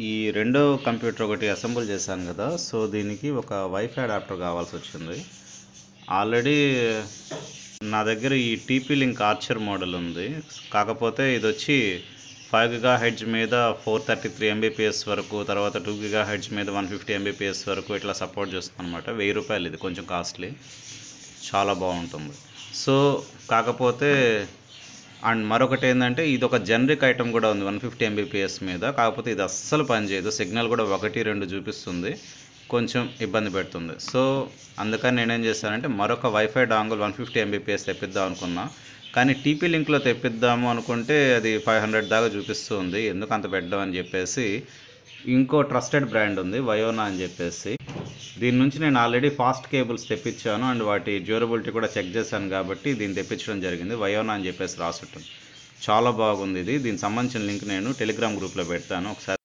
ఈ రెండో కంప్యూటర్ ఒకటి అసెంబుల్ చేశాను కదా, సో దీనికి ఒక వైఫై అడాప్టర్ కావాల్సి వచ్చింది. ఆల్రెడీ నా దగ్గర ఈ టీపీ లింక్ ఆర్చర్ మోడల్ ఉంది, కాకపోతే ఇది వచ్చి 5 GHz మీద 433 Mbps వరకు, తర్వాత 2 GHz మీద 150 Mbps వరకు ఇట్లా సపోర్ట్ చేస్తుంది అనమాట. 1000 రూపాయలు. ఇది కొంచెం కాస్ట్లీ, చాలా బాగుంటుంది. సో కాకపోతే అండ్ మరొకటి ఏంటంటే ఇది ఒక జనరిక్ ఐటమ్ కూడా ఉంది 150 Mbps మీద, కాకపోతే ఇది అస్సలు పనిచేయదు. సిగ్నల్ కూడా 1, 2 చూపిస్తుంది, కొంచెం ఇబ్బంది పెడుతుంది. సో అందుకని నేనేం చేశానంటే మరొక వైఫై డాంగుల్ 150 Mbps తెప్పిద్దాం అనుకున్నా. కానీ టీపీ లింక్లో తెప్పిద్దాము అనుకుంటే అది 500 దాకా చూపిస్తుంది. ఎందుకు అంత పెట్టడం అని చెప్పేసి ఇంకో ట్రస్టెడ్ బ్రాండ్ ఉంది వయోనా అని చెప్పేసి, దీని నుంచి నేను ఆల్రెడీ ఫాస్ట్ కేబుల్స్ తెప్పించాను అండ్ వాటి డ్యూరబిలిటీ కూడా చెక్ చేశాను కాబట్టి దీన్ని తెప్పించడం జరిగింది. వయోనా అని చెప్పేసి రాసుంటుంది. చాలా బాగుంది ఇది. దీనికి సంబంధించిన లింక్ నేను టెలిగ్రామ్ గ్రూప్లో పెడతాను, ఒకసారి